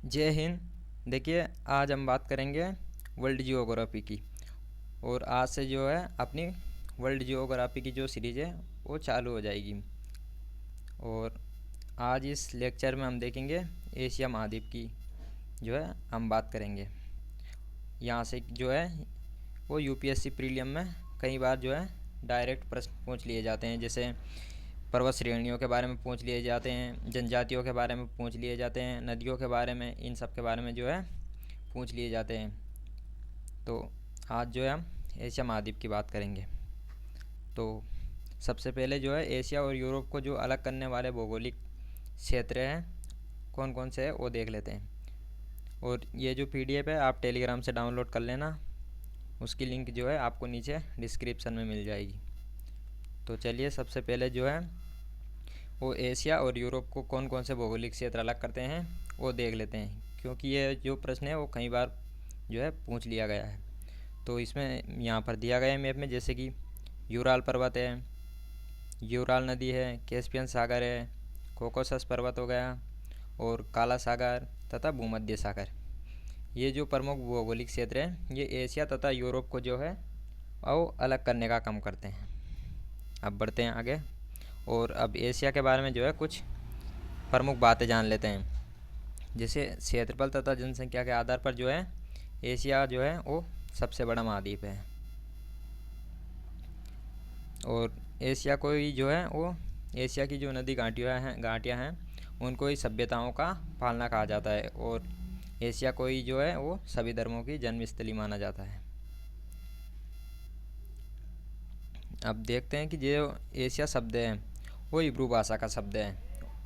जय हिंद। देखिए, आज हम बात करेंगे वर्ल्ड जियोग्राफी की। और आज से जो है अपनी वर्ल्ड जियोग्राफी की जो सीरीज़ है वो चालू हो जाएगी। और आज इस लेक्चर में हम देखेंगे एशिया महाद्वीप की जो है हम बात करेंगे। यहाँ से जो है वो यूपीएससी प्रीलियम में कई बार जो है डायरेक्ट प्रश्न पूछ लिए जाते हैं। जैसे पर्वत श्रेणियों के बारे में पूछ लिए जाते हैं, जनजातियों के बारे में पूछ लिए जाते हैं, नदियों के बारे में, इन सब के बारे में जो है पूछ लिए जाते हैं। तो आज जो है हम एशिया महाद्वीप की बात करेंगे। तो सबसे पहले जो है एशिया और यूरोप को जो अलग करने वाले भौगोलिक क्षेत्र हैं कौन कौन से हैं वो देख लेते हैं। और ये जो पीडीएफ है आप टेलीग्राम से डाउनलोड कर लेना, उसकी लिंक जो है आपको नीचे डिस्क्रिप्शन में मिल जाएगी। तो चलिए, सबसे पहले जो है वो एशिया और यूरोप को कौन कौन से भौगोलिक क्षेत्र अलग करते हैं वो देख लेते हैं, क्योंकि ये जो प्रश्न है वो कई बार जो है पूछ लिया गया है। तो इसमें यहाँ पर दिया गया है मैप में, जैसे कि यूराल पर्वत है, यूराल नदी है, कैस्पियन सागर है, कोकोसस पर्वत हो गया, और काला सागर तथा भूमध्य सागर। ये जो प्रमुख भौगोलिक क्षेत्र हैं ये एशिया तथा यूरोप को जो है वो अलग करने का काम करते हैं। अब बढ़ते हैं आगे, और अब एशिया के बारे में जो है कुछ प्रमुख बातें जान लेते हैं। जैसे क्षेत्रफल तथा जनसंख्या के आधार पर जो है एशिया जो है वो सबसे बड़ा महाद्वीप है। और एशिया को ही जो है वो एशिया की जो नदी घाटियाँ हैं उनको ही सभ्यताओं का पालना कहा जाता है। और एशिया को ही जो है वो सभी धर्मों की जन्मस्थली माना जाता है। अब देखते हैं कि जो एशिया शब्द है वो इब्रू भाषा का शब्द है,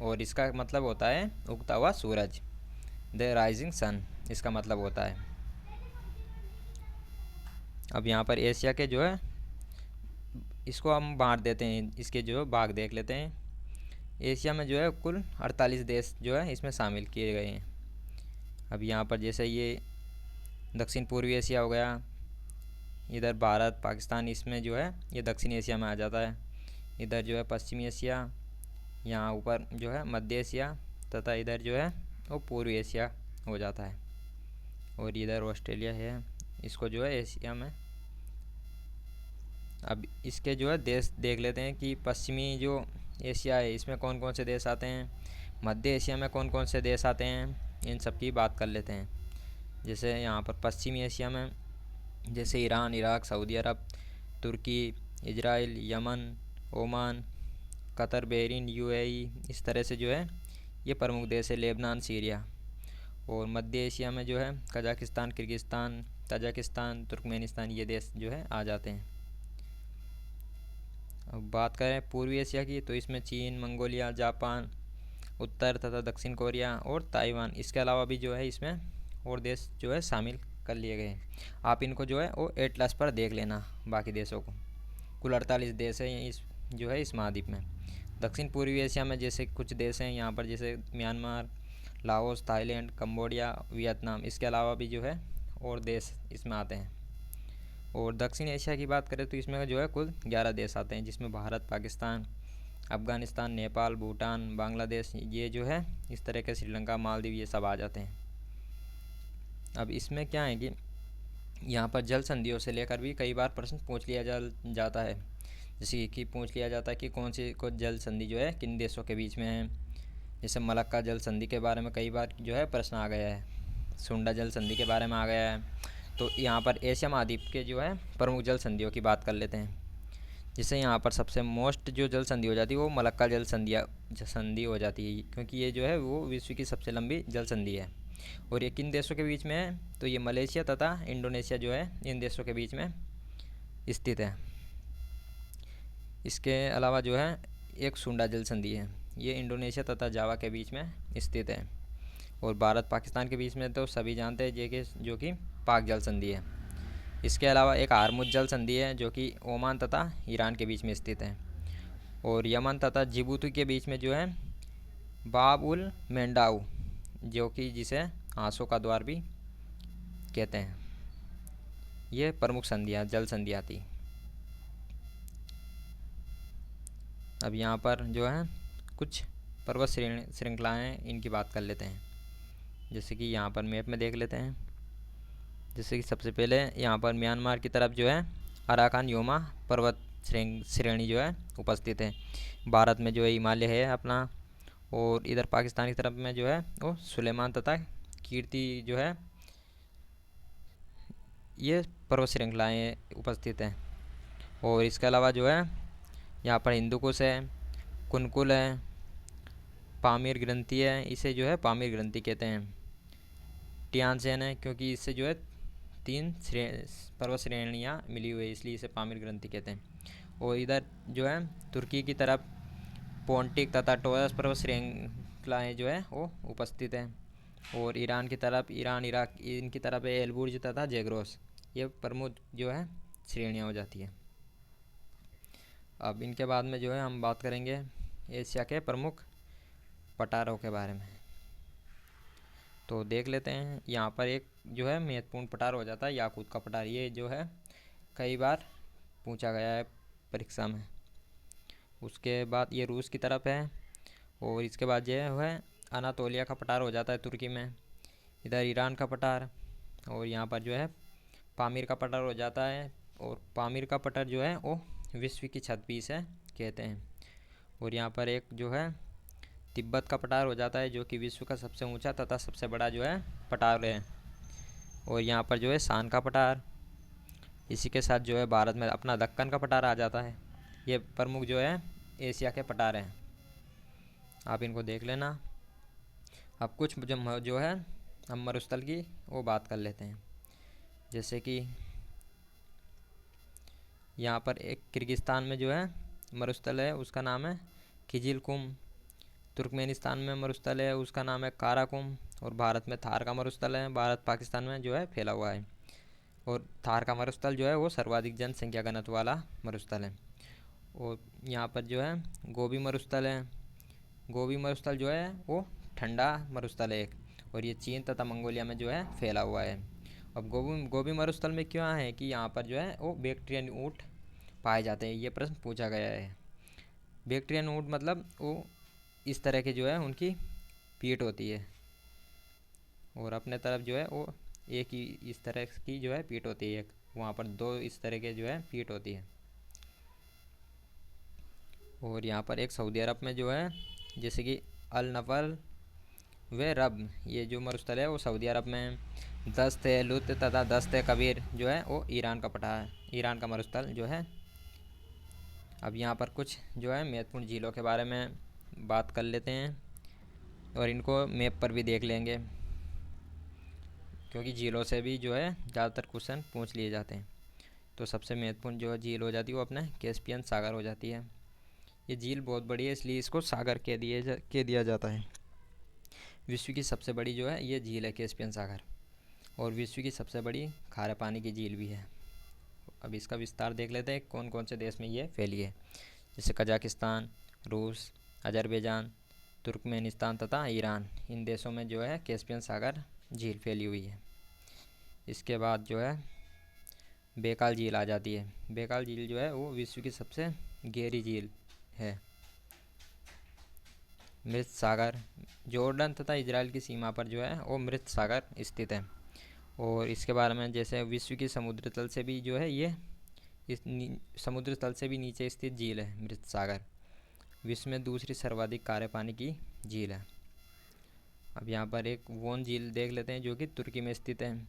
और इसका मतलब होता है उगता हुआ सूरज, द राइजिंग सन इसका मतलब होता है। अब यहाँ पर एशिया के जो है इसको हम बांट देते हैं, इसके जो भाग देख लेते हैं। एशिया में जो है कुल 48 देश जो है इसमें शामिल किए गए हैं। अब यहाँ पर जैसे ये दक्षिण पूर्वी एशिया हो गया, इधर भारत पाकिस्तान, इसमें जो है ये दक्षिण एशिया में आ जाता है। इधर जो है पश्चिमी एशिया, यहाँ ऊपर जो है मध्य एशिया, तथा इधर जो है वो पूर्वी एशिया हो जाता है। और इधर ऑस्ट्रेलिया है, इसको जो है एशिया में। अब इसके जो है देश देख लेते हैं कि पश्चिमी जो एशिया है इसमें कौन कौन से देश आते हैं, मध्य एशिया में कौन कौन से देश आते हैं, इन सब की बात कर लेते हैं। जैसे यहाँ पर पश्चिमी एशिया में जैसे ईरान, इराक, सऊदी अरब, तुर्की, Israel, Yemen, Oman, Qatar, Bahrain, UAE, इस तरह से जो है ये प्रमुख देश है, लेबनान, सीरिया। और मध्य एशिया में जो है कजाकिस्तान, किर्गिस्तान, तजाकिस्तान, तुर्कमेनिस्तान, ये देश जो है आ जाते हैं। अब बात करें पूर्वी एशिया की, तो इसमें चीन, मंगोलिया, जापान, उत्तर तथा दक्षिण कोरिया और ताइवान, इसके अलावा भी जो है इसमें और देश जो है शामिल कर लिए गए हैं। आप इनको जो है वो एटलस पर देख लेना बाकी देशों को। कुल 48 देश हैं इस जो है इस महाद्वीप में। दक्षिण पूर्वी एशिया में जैसे कुछ देश हैं यहाँ पर, जैसे Myanmar, Laos, Thailand, Cambodia, Vietnam, इसके अलावा भी जो है और देश इसमें आते हैं। और दक्षिण एशिया की बात करें तो इसमें जो है कुल 11 देश आते हैं, जिसमें भारत, पाकिस्तान, अफ़गानिस्तान, नेपाल, भूटान, बांग्लादेश, ये जो है इस तरह के, श्रीलंका, मालदीव, ये सब आ जाते हैं। अब इसमें क्या है कि यहाँ पर जल संधियों से लेकर भी कई बार प्रश्न पूछ लिया जाता है। जैसे कि पूछ लिया जाता है कि कौन सी को जल संधि जो है किन देशों के बीच में है। जैसे मलक्का जल संधि के बारे में कई बार जो है प्रश्न आ गया है, सुंडा जल संधि के बारे में आ गया है। तो यहाँ पर एशिया महाद्वीप के जो है प्रमुख जल संधियों की बात कर लेते हैं। जिससे यहाँ पर सबसे मोस्ट जो जल संधि हो जाती है वो मलक्का जल संधि हो जाती है, क्योंकि ये जो है वो विश्व की सबसे लंबी जल संधि है। और ये किन देशों के बीच में है, तो ये मलेशिया तथा इंडोनेशिया जो है इन देशों के बीच में स्थित है। इसके अलावा जो है एक सुंडा जल संधि है, ये इंडोनेशिया तथा जावा के बीच में स्थित है। और भारत पाकिस्तान के बीच में तो सभी जानते हैं जो कि पाक जल संधि है। इसके अलावा एक हारमुज जल संधि है जो कि ओमान तथा ईरान के बीच में स्थित है। और यमन तथा जिबूती के बीच में जो है बाब उल मेंडाऊ, जो कि जिसे आंसू का द्वार भी कहते हैं, ये प्रमुख संधियाँ जल संधियाँ थी। अब यहाँ पर जो है कुछ पर्वत श्रृंखलाएँ इनकी बात कर लेते हैं। जैसे कि यहाँ पर मैप में देख लेते हैं। जैसे कि सबसे पहले यहाँ पर म्यांमार की तरफ जो है अराकान योमा पर्वत श्रेणी जो है उपस्थित है। भारत में जो है हिमालय है अपना, और इधर पाकिस्तान की तरफ में जो है वो सुलेमान तथा कीर्ति जो है ये पर्वत श्रृंखलाएँ उपस्थित हैं। और इसके अलावा जो है यहाँ पर हिंदू कुश है, कुनकुल है, पामीर ग्रंथि है, इसे जो है पामीर ग्रंथि कहते हैं। टियानसेन है क्योंकि इससे जो है तीन पर्वत श्रेणियाँ मिली हुई है, इसलिए इसे पामीर ग्रंथि कहते हैं। और इधर जो है तुर्की की तरफ पोंटिक तथा टोरस पर्वत श्रृंखलाएँ जो है वो उपस्थित हैं। और ईरान की तरफ ईरान इराक इनकी तरफ है एलबुर्ज तथा जैग्रोस, ये प्रमुख जो है श्रेणियाँ हो जाती है। अब इनके बाद में जो है हम बात करेंगे एशिया के प्रमुख पठारों के बारे में। तो देख लेते हैं, यहाँ पर एक जो है महत्वपूर्ण पठार हो जाता है याकूत का पठार। ये जो है कई बार पूछा गया है परीक्षा में। उसके बाद ये रूस की तरफ है, और इसके बाद जो है अनातोलिया का पठार हो जाता है तुर्की में। इधर ईरान का पठार, और यहाँ पर जो है पामीर का पठार हो जाता है। और पामीर का पठार जो है वो विश्व की छतपीस है कहते हैं। और यहाँ पर एक जो है तिब्बत का पठार हो जाता है, जो कि विश्व का सबसे ऊंचा तथा सबसे बड़ा जो है पठार है। और यहाँ पर जो है शान का पठार, इसी के साथ जो है भारत में अपना दक्कन का पठार आ जाता है। ये प्रमुख जो है एशिया के पठार हैं, आप इनको देख लेना। अब कुछ जो है हम मरुस्थल की वो बात कर लेते हैं। जैसे कि यहाँ पर एक किर्गिस्तान में जो है मरुस्थल है, उसका नाम है खिजिलकुम। तुर्कमेनिस्तान में मरुस्थल है, उसका नाम है काराकुम। और भारत में थार का मरुस्थल है, भारत पाकिस्तान में जो है फैला हुआ है। और थार का मरुस्थल जो है वो सर्वाधिक जनसंख्या घनत्व वाला मरुस्थल है। और यहाँ पर जो है गोबी मरुस्थल है। गोबी मरुस्थल जो है वो ठंडा मरुस्थल है एक, और ये चीन तथा मंगोलिया में जो है फैला हुआ है। अब गोबी मरुस्थल में क्यों है कि यहाँ पर जो है वो बैक्टीरियन ऊँट पाए जाते हैं, ये प्रश्न पूछा गया है। बैक्टीरियन ऊँट मतलब वो इस तरह के जो है उनकी पीठ होती है, और अपने तरफ जो है वो एक ही इस तरह की जो है पीठ होती है, एक वहाँ पर दो इस तरह के जो है पीठ होती है। और यहाँ पर एक सऊदी अरब में जो है जैसे कि अल नफल व रब, ये जो मरुस्थल है वो सऊदी अरब में। दस्त है लुत तथा दस्त है कबीर जो है वो ईरान का पठार, ईरान का मरुस्थल जो है। अब यहाँ पर कुछ जो है महत्वपूर्ण झीलों के बारे में बात कर लेते हैं, और इनको मैप पर भी देख लेंगे, क्योंकि झीलों से भी जो है ज़्यादातर क्वेश्चन पूछ लिए जाते हैं। तो सबसे महत्वपूर्ण जो झील हो जाती है वो अपने कैस्पियन सागर हो जाती है। ये झील बहुत बड़ी है, इसलिए इसको सागर कह दिया जाता है। विश्व की सबसे बड़ी जो है ये झील है कैस्पियन सागर, और विश्व की सबसे बड़ी खारे पानी की झील भी है। अब इसका विस्तार देख लेते हैं कौन कौन से देश में ये फैली है। जैसे कजाकिस्तान, रूस, अजरबैजान, तुर्कमेनिस्तान तथा ईरान, इन देशों में जो है कैस्पियन सागर झील फैली हुई है। इसके बाद जो है बेकाल झील आ जाती है। बेकाल झील जो है वो विश्व की सबसे गहरी झील है। मृत सागर, जॉर्डन तथा इजराइल की सीमा पर जो है वो मृत सागर स्थित है। और इसके बारे में जैसे विश्व की समुद्र तल से भी जो है ये इस समुद्र तल से भी नीचे स्थित झील है मृत सागर। विश्व में दूसरी सर्वाधिक खारे पानी की झील है। अब यहाँ पर एक वोन झील देख लेते हैं जो कि तुर्की में स्थित है,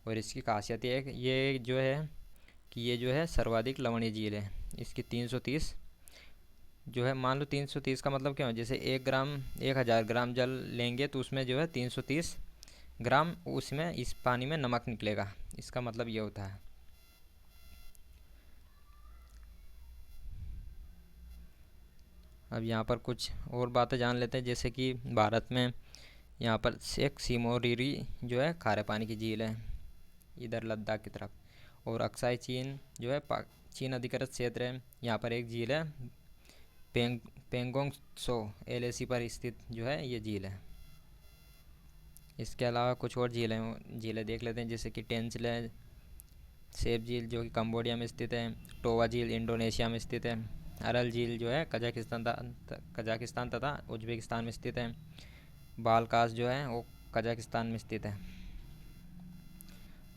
और इसकी खासियत ये है कि ये जो है कि ये जो है सर्वाधिक लवणीय झील है। इसकी 330 जो है, मान लो 330 का मतलब क्या है, जैसे 1000 ग्राम जल लेंगे तो उसमें जो है 330 ग्राम उसमें इस पानी में नमक निकलेगा, इसका मतलब ये होता है। अब यहाँ पर कुछ और बातें जान लेते हैं, जैसे कि भारत में यहाँ पर एक सिमोरिरी जो है खारे पानी की झील है इधर लद्दाख की तरफ। और अक्साई चीन जो है चीन अधिकृत क्षेत्र है, यहाँ पर एक झील है पेंगोंग त्सो एलएसी पर स्थित जो है ये झील है। इसके अलावा कुछ और झीलें देख लेते हैं, जैसे कि टेंचले सेब झील जो कि कंबोडिया में स्थित है, टोवा झील इंडोनेशिया में स्थित है, अरल झील जो है कजाकिस्तान तथा उज्बेकिस्तान में स्थित है, बालकास जो है वो कजाकिस्तान में स्थित है।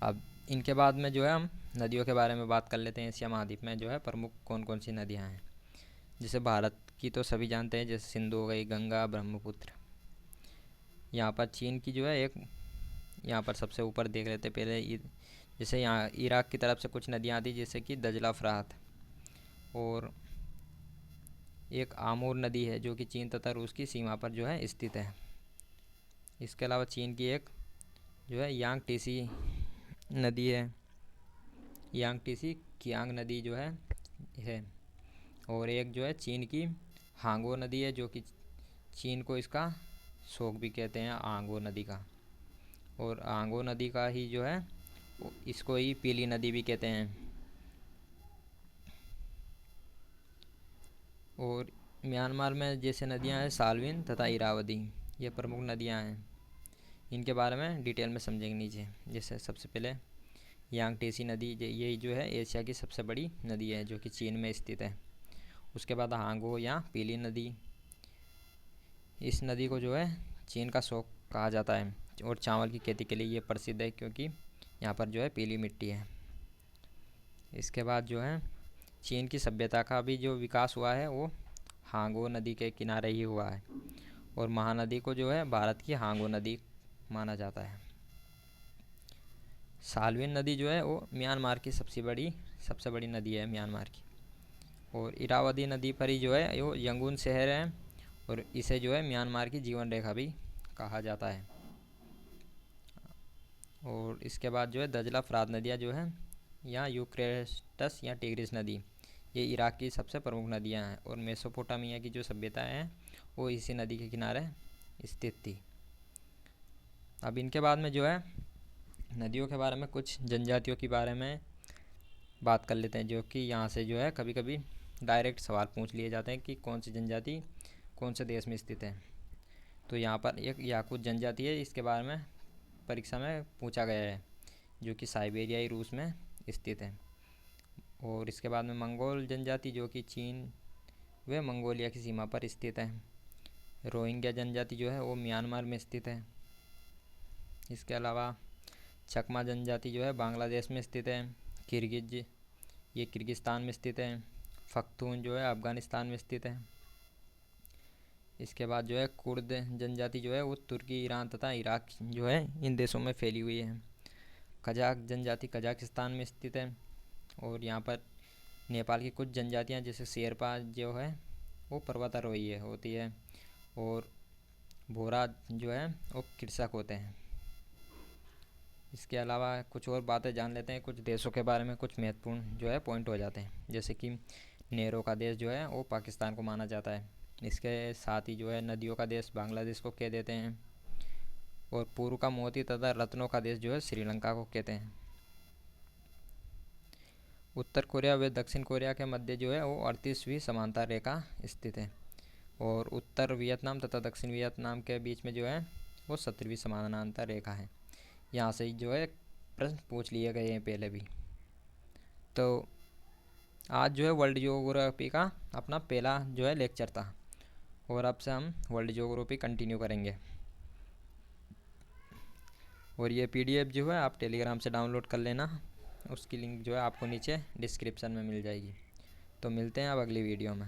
अब इनके बाद में जो है हम नदियों के बारे में बात कर लेते हैं। एशिया महाद्वीप में जो है प्रमुख कौन कौन सी नदियाँ हैं। जैसे भारत की तो सभी जानते हैं, जैसे सिंधु हो गई, गंगा, ब्रह्मपुत्र। यहाँ पर चीन की जो है एक, यहाँ पर सबसे ऊपर देख लेते पहले। जैसे यहाँ इराक की तरफ से कुछ नदियाँ आती जैसे कि दजला, फरात, और एक आमूर नदी है जो कि चीन तथा रूस की सीमा पर जो है स्थित है। इसके अलावा चीन की एक जो है यांग टीसी नदी है, यांग टीसी कियांग नदी जो है। और एक जो है चीन की हांगो नदी है, जो कि चीन को इसका शोक भी कहते हैं आंगो नदी का। और आंगो नदी का ही जो है इसको ही पीली नदी भी कहते हैं। और म्यांमार में जैसे नदियां हैं सालविन तथा इरावदी, ये प्रमुख नदियां हैं। इनके बारे में डिटेल में समझेंगे नीचे। जैसे सबसे पहले यांग टेसी नदी, ये जो है एशिया की सबसे बड़ी नदी है जो कि चीन में स्थित है। उसके बाद हांगो या पीली नदी, इस नदी को जो है चीन का शोक कहा जाता है और चावल की खेती के लिए ये प्रसिद्ध है क्योंकि यहाँ पर जो है पीली मिट्टी है। इसके बाद जो है चीन की सभ्यता का भी जो विकास हुआ है वो हांगो नदी के किनारे ही हुआ है। और महानदी को जो है भारत की हांगो नदी माना जाता है। सालविन नदी जो है वो म्यांमार की सबसे बड़ी नदी है म्यांमार की। और इरावदी नदी पर ही जो है वो यंगून शहर है और इसे जो है म्यांमार की जीवन रेखा भी कहा जाता है। और इसके बाद जो है दजला, फरात नदियाँ जो है, यहाँ यूफ्रेटस या टिग्रिस नदी, ये इराक की सबसे प्रमुख नदियाँ हैं। और मेसोपोटामिया की जो सभ्यता है वो इसी नदी के किनारे स्थित थी। अब इनके बाद में जो है नदियों के बारे में कुछ जनजातियों के बारे में बात कर लेते हैं, जो कि यहाँ से जो है कभी कभी डायरेक्ट सवाल पूछ लिए जाते हैं कि कौन सी जनजाति कौन से देश में स्थित है। तो यहाँ पर एक याकूत जनजाति है, इसके बारे में परीक्षा में पूछा गया है, जो कि साइबेरियाई रूस में स्थित है। और इसके बाद में मंगोल जनजाति जो कि चीन व मंगोलिया की सीमा पर स्थित है। रोहिंग्या जनजाति जो है वो म्यांमार में स्थित है। इसके अलावा चकमा जनजाति जो है बांग्लादेश में स्थित है। किर्गिज, ये किर्गिस्तान में स्थित है। पख्तून जो है अफ़गानिस्तान में स्थित है। इसके बाद जो है कुर्द जनजाति जो है वो तुर्की, ईरान तथा इराक जो है इन देशों में फैली हुई है। कजाक जनजाति कजाकिस्तान में स्थित है। और यहाँ पर नेपाल की कुछ जनजातियाँ जैसे शेरपा जो है वो पर्वतारोही होती है। और भोरा जो है वो कृषक होते हैं। इसके अलावा कुछ और बातें जान लेते हैं कुछ देशों के बारे में। कुछ महत्वपूर्ण जो है पॉइंट हो जाते हैं, जैसे कि नेहरू का देश जो है वो पाकिस्तान को माना जाता है। इसके साथ ही जो है नदियों का देश बांग्लादेश को कह देते हैं। और पूर्व का मोती तथा रत्नों का देश जो है श्रीलंका को कहते हैं। उत्तर कोरिया व दक्षिण कोरिया के मध्य जो है वो 38वीं समांतर रेखा स्थित है। और उत्तर वियतनाम तथा दक्षिण वियतनाम के बीच में जो है वो 17वीं समानांतर रेखा है। यहाँ से जो है प्रश्न पूछ लिए गए हैं पहले भी। तो आज जो है वर्ल्ड ज्योग्राफी का अपना पहला जो है लेक्चर था, और अब से हम वर्ल्ड ज्योग्राफी कंटिन्यू करेंगे। और ये पीडीएफ जो है आप टेलीग्राम से डाउनलोड कर लेना, उसकी लिंक जो है आपको नीचे डिस्क्रिप्शन में मिल जाएगी। तो मिलते हैं अब अगली वीडियो में।